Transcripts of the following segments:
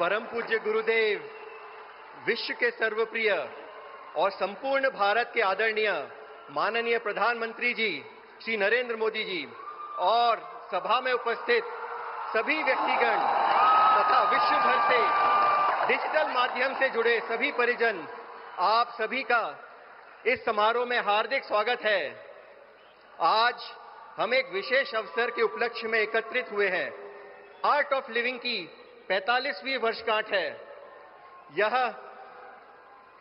परम पूज्य गुरुदेव, विश्व के सर्वप्रिय और संपूर्ण भारत के आदरणीय माननीय प्रधानमंत्री जी श्री नरेंद्र मोदी जी और सभा में उपस्थित सभी व्यक्तिगण तथा विश्व भर से डिजिटल माध्यम से जुड़े सभी परिजन, आप सभी का इस समारोह में हार्दिक स्वागत है। आज हम एक विशेष अवसर के उपलक्ष्य में एकत्रित हुए हैं। आर्ट ऑफ लिविंग की 45वीं वर्षगांठ है। यह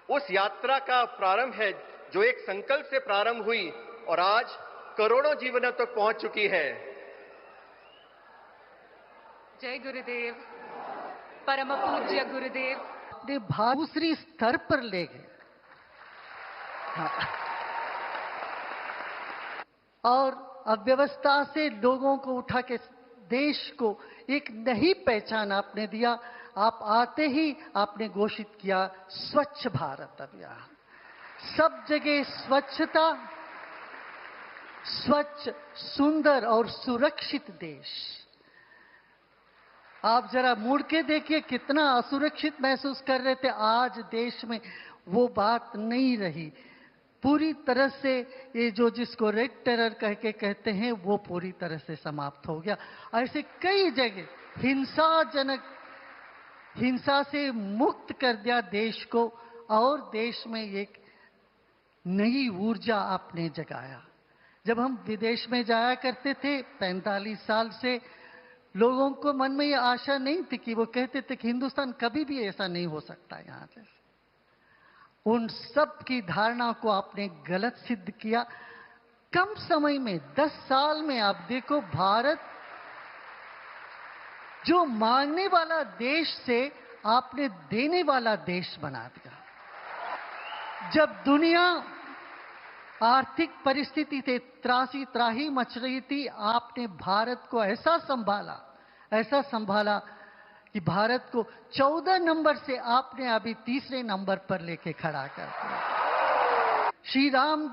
उस यात्रा का प्रारंभ है जो एक संकल्प से प्रारंभ हुई और आज करोड़ों जीवनों तक पहुंच चुकी है। जय गुरुदेव। परम पूज्य गुरुदेव ने दूसरी स्तर पर ले गए। और अव्यवस्था से लोगों को उठा के देश को एक नई पहचान आपने दिया। आप आते ही आपने घोषित किया स्वच्छ भारत अभियान। सब जगह स्वच्छता, स्वच्छ, सुंदर और सुरक्षित देश। आप जरा मुड़ के देखिए कितना असुरक्षित महसूस कर रहे थे। आज देश में वो बात नहीं रही। पूरी तरह से ये जो जिसको रेड टेरर कह के कहते हैं वो पूरी तरह से समाप्त हो गया। ऐसे कई जगह हिंसा से मुक्त कर दिया देश को और देश में एक नई ऊर्जा आपने जगाया। जब हम विदेश में जाया करते थे 45 साल से, लोगों को मन में ये आशा नहीं थी कि वो कहते थे कि हिंदुस्तान कभी भी ऐसा नहीं हो सकता यहाँ से। उन सब की धारणा को आपने गलत सिद्ध किया। कम समय में 10 साल में आप देखो, भारत जो मांगने वाला देश से आपने देने वाला देश बना दिया। जब दुनिया आर्थिक परिस्थिति से त्राही मच रही थी, आपने भारत को ऐसा संभाला कि भारत को 14 नंबर से आपने अभी तीसरे नंबर पर लेके खड़ा कर दिया। श्री राम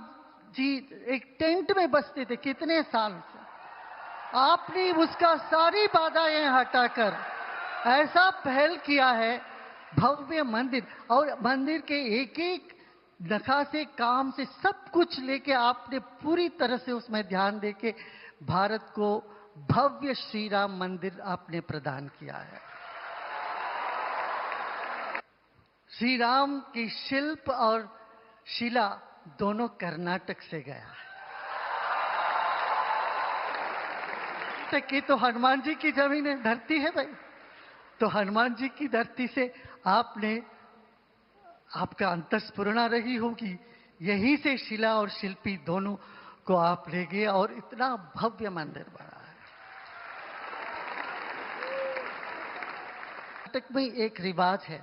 जी एक टेंट में बसते थे कितने साल से, आपने उसका सारी बाधाएं हटाकर ऐसा पहल किया है। भव्य मंदिर और मंदिर के एक एक नकाशे काम से सब कुछ लेके आपने पूरी तरह से उसमें ध्यान देके भारत को भव्य श्री राम मंदिर आपने प्रदान किया है। श्री राम की शिल्प और शिला दोनों कर्नाटक से गया है। कि तो हनुमान जी की जमीन है, धरती है भाई। तो हनुमान जी की धरती से आपका अंतस्फुरणा रही होगी। यहीं से शिला और शिल्पी दोनों को आप ले गए और इतना भव्य मंदिर बना है। कर्नाटक में एक रिवाज है,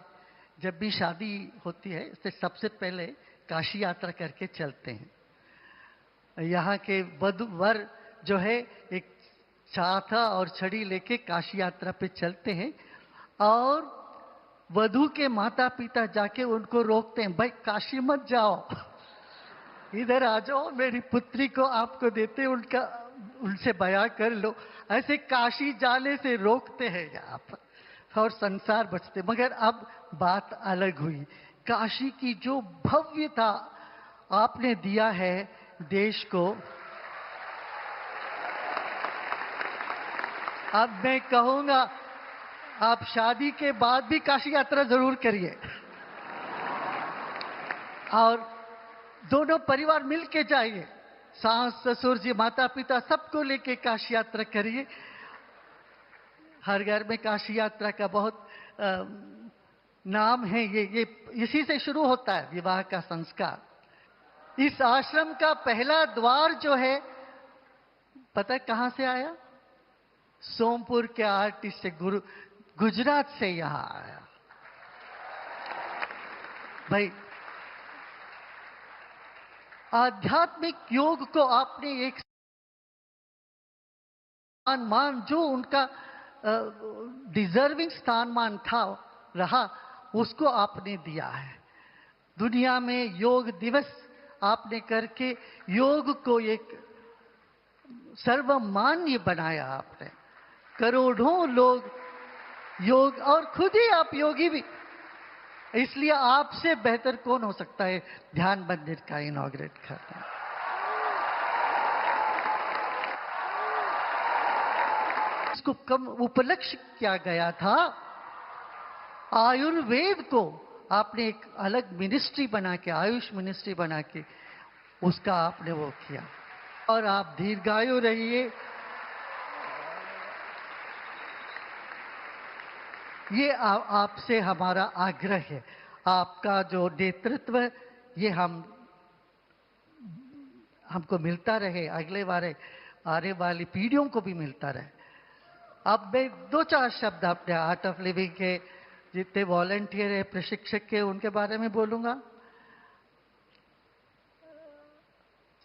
जब भी शादी होती है इससे सबसे पहले काशी यात्रा करके चलते हैं। यहाँ के वर जो है एक छाता और छड़ी लेके काशी यात्रा पे चलते हैं और वधू के माता पिता जाके उनको रोकते हैं, भाई काशी मत जाओ, इधर आ जाओ, मेरी पुत्री को आपको देते, उनसे बयां कर लो। ऐसे काशी जाने से रोकते हैं यहाँ पर और संसार बचते। मगर अब बात अलग हुई। काशी की जो भव्यता आपने दिया है देश को, अब मैं कहूंगा आप शादी के बाद भी काशी यात्रा जरूर करिए और दोनों परिवार मिलके जाइए। सास ससुर जी माता पिता सबको लेके काशी यात्रा करिए। हर घर में काशी यात्रा का बहुत नाम है। ये इसी से शुरू होता है विवाह का संस्कार। इस आश्रम का पहला द्वार जो है पता है कहां से आया? सोमपुर के आर्टिस्ट से गुजरात से यहां आया। भाई आध्यात्मिक योग को आपने एक मान जो उनका डिजर्विंग स्थानमान था रहा, उसको आपने दिया है। दुनिया में योग दिवस आपने करके योग को एक सर्वमान्य बनाया आपने। करोड़ों लोग योग, और खुद ही आप योगी भी, इसलिए आपसे बेहतर कौन हो सकता है ध्यान मंदिर का इनॉग्रेट करना। इसको कम उपलक्ष्य किया गया था। आयुर्वेद को आपने एक अलग मिनिस्ट्री बना के, आयुष मिनिस्ट्री बना के उसका आपने वो किया, और आप दीर्घायु रहिए। ये आपसे हमारा आग्रह है। आपका जो नेतृत्व ये हमको मिलता रहे, अगले बार आने वाली पीढ़ियों को भी मिलता रहे। अब मैं दो चार शब्द अपने आर्ट ऑफ लिविंग के जितने वॉलंटियर है, प्रशिक्षक के, उनके बारे में बोलूंगा।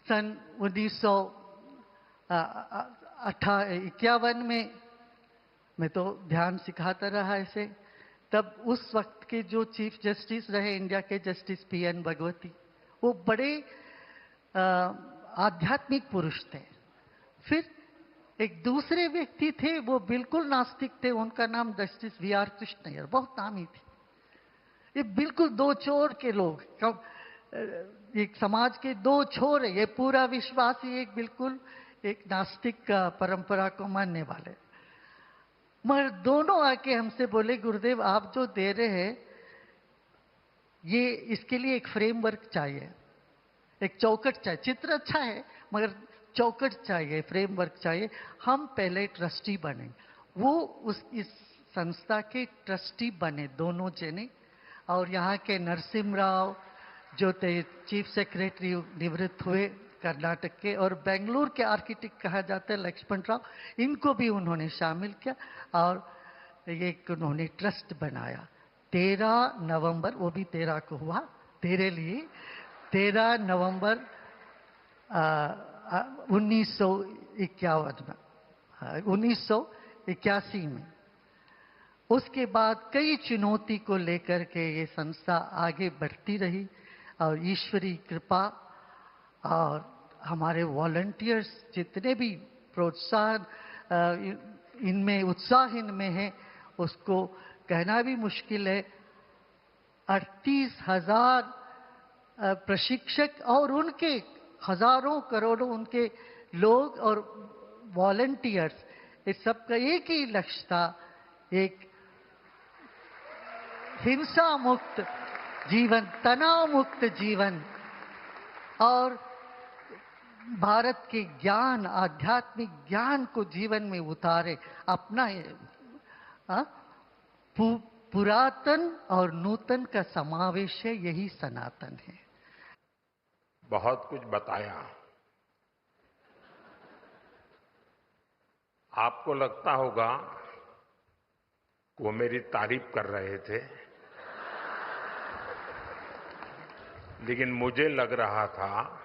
सन 1951 में मैं तो ध्यान सिखाता रहा ऐसे। तब उस वक्त के जो चीफ जस्टिस रहे इंडिया के, जस्टिस PN भगवती, वो बड़े आध्यात्मिक पुरुष थे। फिर एक दूसरे व्यक्ति थे, वो बिल्कुल नास्तिक थे, उनका नाम जस्टिस VR कृष्णय्यर, बहुत नामी थे। ये बिल्कुल दो छोर के लोग, एक समाज के दो छोर है। ये पूरा विश्वासी, एक बिल्कुल एक नास्तिक परंपरा को मानने वाले। मगर दोनों आके हमसे बोले, गुरुदेव आप जो दे रहे हैं ये, इसके लिए एक फ्रेमवर्क चाहिए, एक चौकट चाहिए। चित्र अच्छा है मगर चौकट चाहिए, फ्रेमवर्क चाहिए। हम पहले ट्रस्टी बने। वो इस संस्था के ट्रस्टी बने दोनों जने। और यहाँ के नरसिम्हा राव जो थे चीफ सेक्रेटरी, निवृत्त हुए कर्नाटक के, और बेंगलुरु के आर्किटेक्ट कहा जाता है लक्ष्मण राव, इनको भी उन्होंने शामिल किया और एक उन्होंने ट्रस्ट बनाया। 13 नवंबर, वो भी 13 को हुआ तेरे लिए, 13 नवंबर 1981 में। उसके बाद कई चुनौती को लेकर के ये संस्था आगे बढ़ती रही, और ईश्वरी कृपा और हमारे वॉलंटियर्स जितने भी प्रोत्साहन इनमें, उत्साह इनमें है, उसको कहना भी मुश्किल है। 38,000 प्रशिक्षक और उनके हजारों करोड़ों उनके लोग और वॉलंटियर्स, इस सबका एक ही लक्ष्य था, एक हिंसा मुक्त जीवन, तनाव मुक्त जीवन, और भारत के ज्ञान, आध्यात्मिक ज्ञान को जीवन में उतारे। अपना पुरातन और नूतन का समावेश है, यही सनातन है। बहुत कुछ बताया। आपको लगता होगा कि वो मेरी तारीफ कर रहे थे, लेकिन मुझे लग रहा था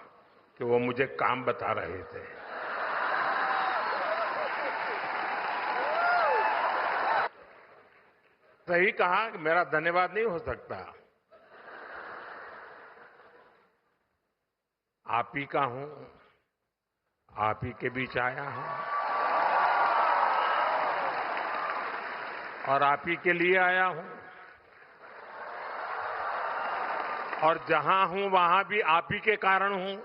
कि वो मुझे काम बता रहे थे। सही कहा कि मेरा धन्यवाद नहीं हो सकता, आप ही का हूं, आप ही के बीच आया हूं और आप ही के लिए आया हूं, और जहां हूं वहां भी आप ही के कारण हूं।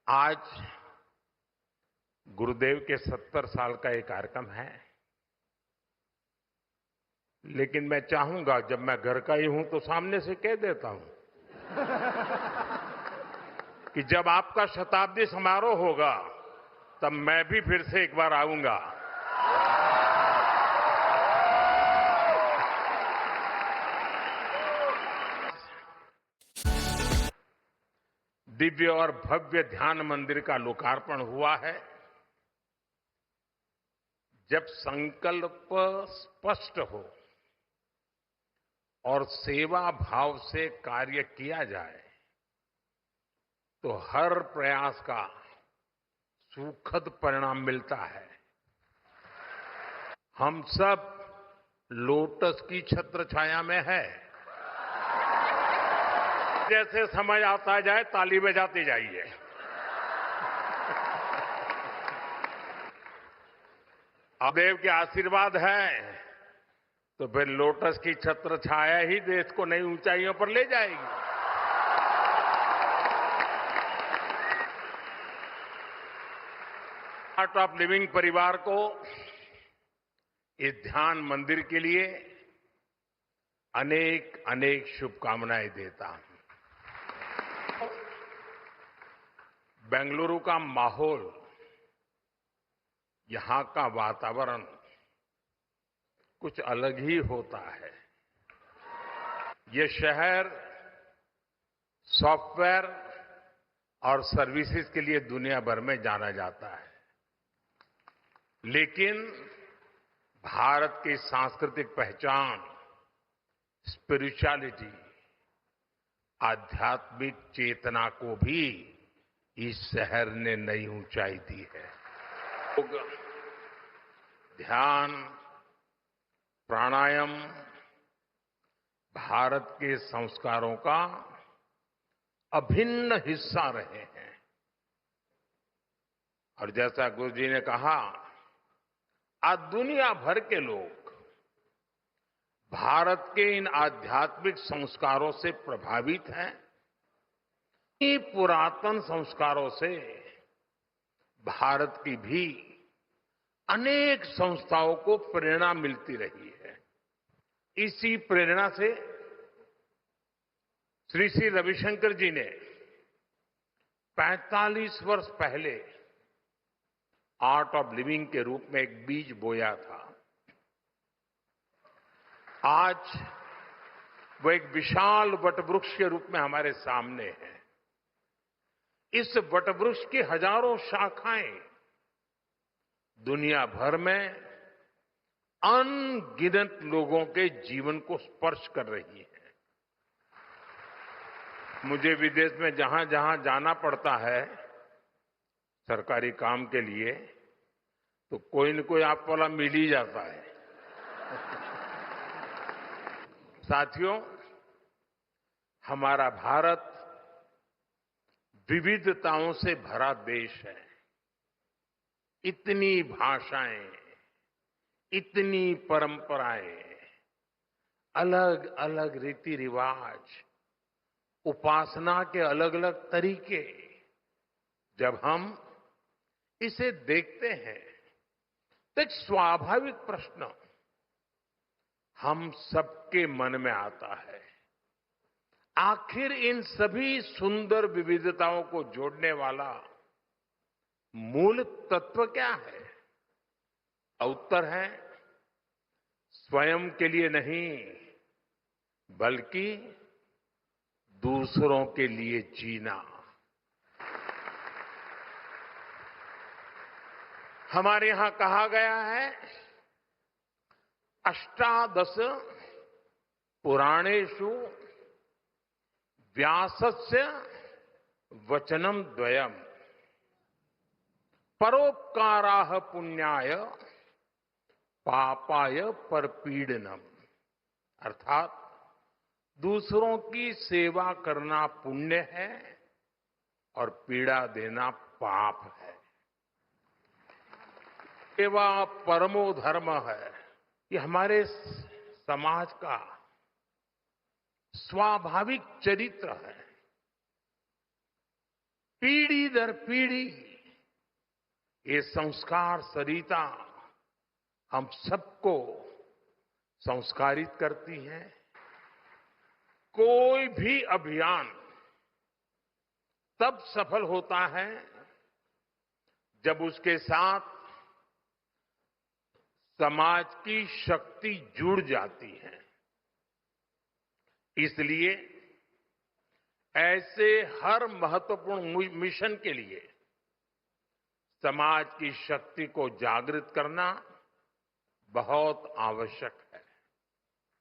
आज गुरुदेव के 70 साल का एक कार्यक्रम है, लेकिन मैं चाहूंगा जब मैं घर का ही हूं तो सामने से कह देता हूं कि जब आपका शताब्दी समारोह होगा तब मैं भी फिर से एक बार आऊंगा। दिव्य और भव्य ध्यान मंदिर का लोकार्पण हुआ है। जब संकल्प स्पष्ट हो और सेवा भाव से कार्य किया जाए तो हर प्रयास का सुखद परिणाम मिलता है। हम सब लोटस की छत्र छाया में है। जैसे समझ आता जाए ताली बजाते जाइए। देव के आशीर्वाद है तो फिर लोटस की छत्र छाया ही देश को नई ऊंचाइयों पर ले जाएगी। आर्ट ऑफ लिविंग परिवार को इस ध्यान मंदिर के लिए अनेक अनेक शुभकामनाएं देता हूं। बेंगलुरु का माहौल, यहां का वातावरण कुछ अलग ही होता है। ये शहर सॉफ्टवेयर और सर्विसेज के लिए दुनिया भर में जाना जाता है, लेकिन भारत की सांस्कृतिक पहचान, स्पिरिचुअलिटी, आध्यात्मिक चेतना को भी इस शहर ने नई ऊंचाई दी है। योग, ध्यान, प्राणायाम भारत के संस्कारों का अभिन्न हिस्सा रहे हैं। और जैसा गुरु जी ने कहा, आज दुनिया भर के लोग भारत के इन आध्यात्मिक संस्कारों से प्रभावित हैं। इन पुरातन संस्कारों से भारत की भी अनेक संस्थाओं को प्रेरणा मिलती रही है। इसी प्रेरणा से श्री श्री रविशंकर जी ने 45 वर्ष पहले आर्ट ऑफ लिविंग के रूप में एक बीज बोया था। आज वो एक विशाल वटवृक्ष के रूप में हमारे सामने है। इस वटवृक्ष की हजारों शाखाएं दुनिया भर में अनगिनत लोगों के जीवन को स्पर्श कर रही है। मुझे विदेश में जहां जहां जाना पड़ता है सरकारी काम के लिए, तो कोई न कोई आप वाला मिल ही जाता है। साथियों, हमारा भारत विविधताओं से भरा देश है। इतनी भाषाएं, इतनी परंपराएं, अलग अलग रीति रिवाज, उपासना के अलग अलग तरीके, जब हम इसे देखते हैं तो एक स्वाभाविक प्रश्न हम सबके मन में आता है, आखिर इन सभी सुंदर विविधताओं को जोड़ने वाला मूल तत्व क्या है? उत्तर है स्वयं के लिए नहीं, बल्कि दूसरों के लिए जीना। हमारे यहां कहा गया है, अष्टादश पुराणेषु व्यासस्य वचनम द्वयम परोपकाराः पुण्याय पापाय परपीडनम। अर्थात दूसरों की सेवा करना पुण्य है और पीड़ा देना पाप है। सेवा परमो धर्म है। ये हमारे समाज का स्वाभाविक चरित्र है। पीढ़ी दर पीढ़ी ये संस्कार सरिता हम सबको संस्कारित करती है। कोई भी अभियान तब सफल होता है जब उसके साथ समाज की शक्ति जुड़ जाती है। इसलिए ऐसे हर महत्वपूर्ण मिशन के लिए समाज की शक्ति को जागृत करना बहुत आवश्यक है।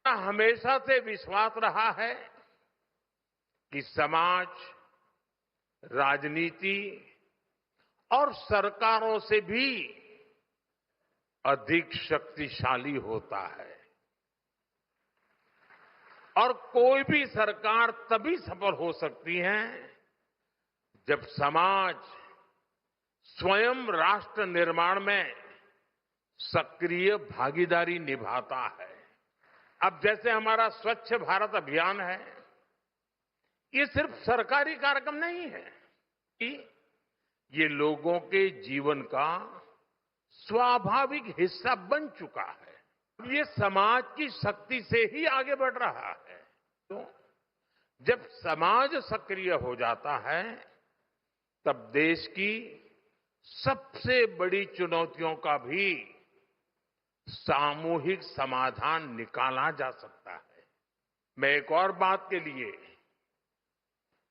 हमेशा से विश्वास रहा है कि समाज, राजनीति और सरकारों से भी अधिक शक्तिशाली होता है और कोई भी सरकार तभी सफल हो सकती है जब समाज स्वयं राष्ट्र निर्माण में सक्रिय भागीदारी निभाता है। अब जैसे हमारा स्वच्छ भारत अभियान है, ये सिर्फ सरकारी कार्यक्रम नहीं है, ये लोगों के जीवन का स्वाभाविक हिस्सा बन चुका है। ये समाज की शक्ति से ही आगे बढ़ रहा है। तो जब समाज सक्रिय हो जाता है, तब देश की सबसे बड़ी चुनौतियों का भी सामूहिक समाधान निकाला जा सकता है। मैं एक और बात के लिए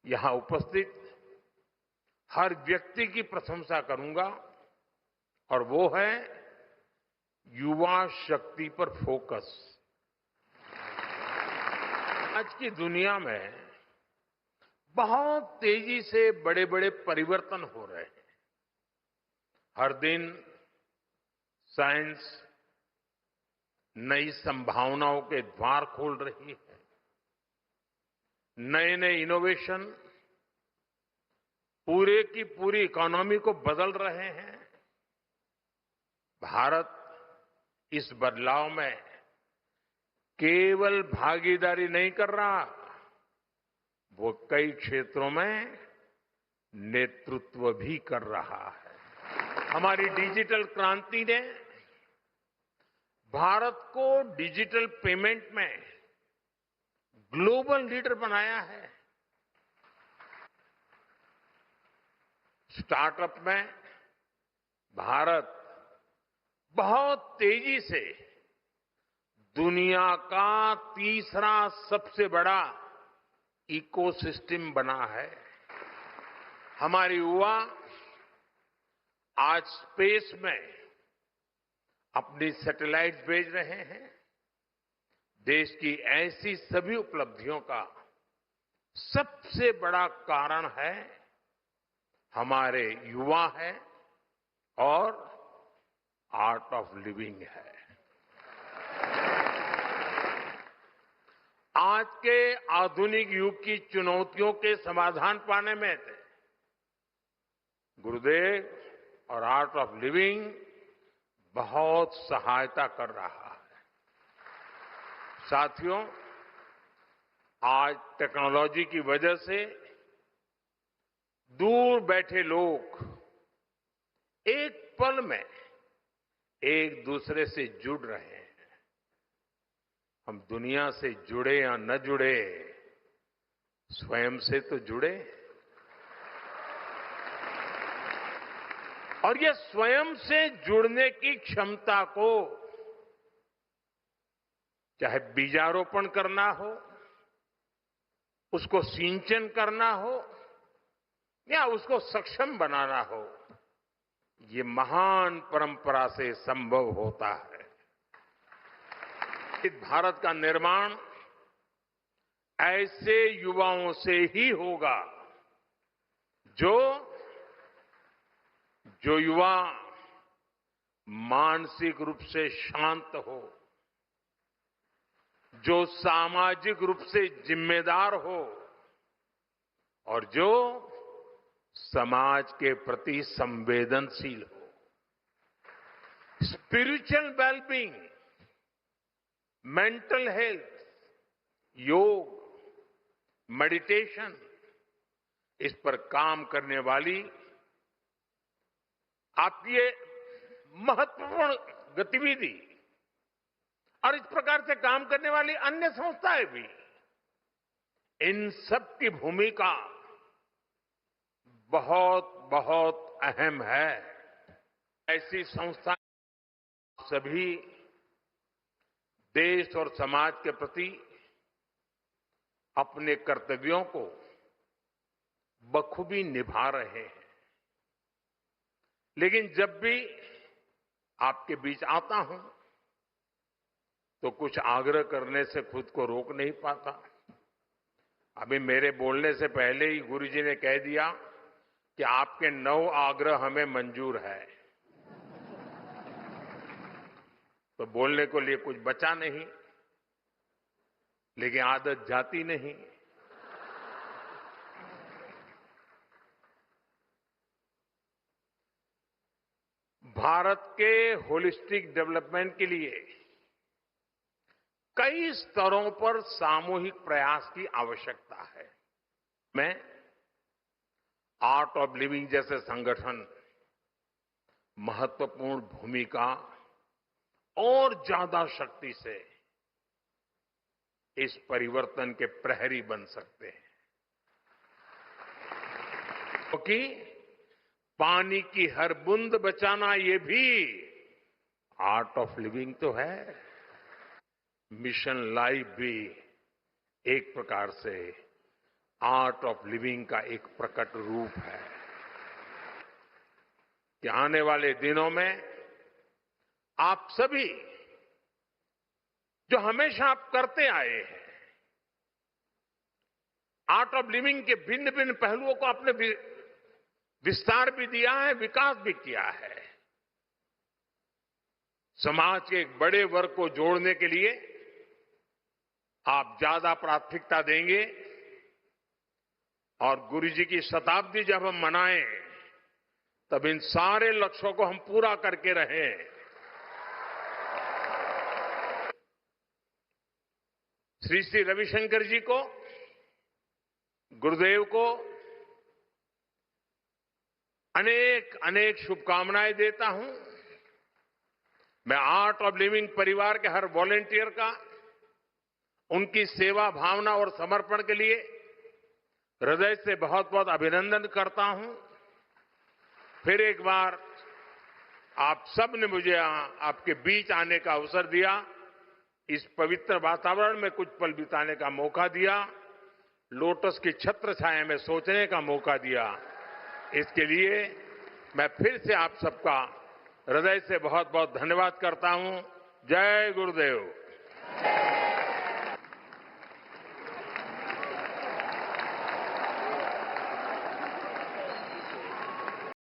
यहां उपस्थित हर व्यक्ति की प्रशंसा करूंगा, और वो है युवा शक्ति पर फोकस। आज की दुनिया में बहुत तेजी से बड़े बड़े परिवर्तन हो रहे हैं। हर दिन साइंस नई संभावनाओं के द्वार खोल रही है। नए नए इनोवेशन पूरे की पूरी इकोनॉमी को बदल रहे हैं। भारत इस बदलाव में केवल भागीदारी नहीं कर रहा, वो कई क्षेत्रों में नेतृत्व भी कर रहा है। हमारी डिजिटल क्रांति ने भारत को डिजिटल पेमेंट में ग्लोबल लीडर बनाया है। स्टार्टअप में भारत बहुत तेजी से दुनिया का तीसरा सबसे बड़ा इकोसिस्टम बना है। हमारे युवा आज स्पेस में अपनी सैटेलाइट भेज रहे हैं। देश की ऐसी सभी उपलब्धियों का सबसे बड़ा कारण है हमारे युवा है और आर्ट ऑफ लिविंग है। आज के आधुनिक युग की चुनौतियों के समाधान पाने में गुरुदेव और आर्ट ऑफ लिविंग बहुत सहायता कर रहा है। साथियों, आज टेक्नोलॉजी की वजह से दूर बैठे लोग एक पल में एक दूसरे से जुड़ रहे हैं। हम दुनिया से जुड़े या न जुड़े, स्वयं से तो जुड़े। और ये स्वयं से जुड़ने की क्षमता को, चाहे बीजारोपण करना हो, उसको सिंचन करना हो या उसको सक्षम बनाना हो, ये महान परंपरा से संभव होता है। इस भारत का निर्माण ऐसे युवाओं से ही होगा जो युवा मानसिक रूप से शांत हो, जो सामाजिक रूप से जिम्मेदार हो और जो समाज के प्रति संवेदनशील हो। स्पिरिचुअल वेलबींग, मेंटल हेल्थ, योग, मेडिटेशन, इस पर काम करने वाली आपकी ये महत्वपूर्ण गतिविधि और इस प्रकार से काम करने वाली अन्य संस्थाएं भी, इन सब की भूमिका बहुत बहुत अहम है। ऐसी संस्थाएं सभी देश और समाज के प्रति अपने कर्तव्यों को बखूबी निभा रहे हैं। लेकिन जब भी आपके बीच आता हूं तो कुछ आग्रह करने से खुद को रोक नहीं पाता। अभी मेरे बोलने से पहले ही गुरुजी ने कह दिया कि आपके 9 आग्रह हमें मंजूर है, तो बोलने को लिए कुछ बचा नहीं। लेकिन आदत जाती नहीं। भारत के होलिस्टिक डेवलपमेंट के लिए कई स्तरों पर सामूहिक प्रयास की आवश्यकता है। मैं आर्ट ऑफ लिविंग जैसे संगठन महत्वपूर्ण भूमिका और ज्यादा शक्ति से इस परिवर्तन के प्रहरी बन सकते हैं, क्योंकि पानी की हर बूंद बचाना ये भी आर्ट ऑफ लिविंग तो है। मिशन लाइफ भी एक प्रकार से आर्ट ऑफ लिविंग का एक प्रकट रूप है कि आने वाले दिनों में आप सभी जो हमेशा आप करते आए हैं, आर्ट ऑफ लिविंग के भिन्न भिन्न पहलुओं को आपने विस्तार भी दिया है, विकास भी किया है। समाज के एक बड़े वर्ग को जोड़ने के लिए आप ज्यादा प्राथमिकता देंगे और गुरुजी की शताब्दी जब हम मनाएं तब इन सारे लक्ष्यों को हम पूरा करके रहें। श्री श्री रविशंकर जी को, गुरुदेव को अनेक अनेक शुभकामनाएं देता हूं। मैं आर्ट ऑफ लिविंग परिवार के हर वॉलंटियर का उनकी सेवा भावना और समर्पण के लिए हृदय से बहुत बहुत अभिनंदन करता हूं। फिर एक बार आप सब ने मुझे आपके बीच आने का अवसर दिया, इस पवित्र वातावरण में कुछ पल बिताने का मौका दिया, लोटस की छत्र छाया में सोचने का मौका दिया। इसके लिए मैं फिर से आप सबका हृदय से बहुत बहुत धन्यवाद करता हूं। जय गुरुदेव।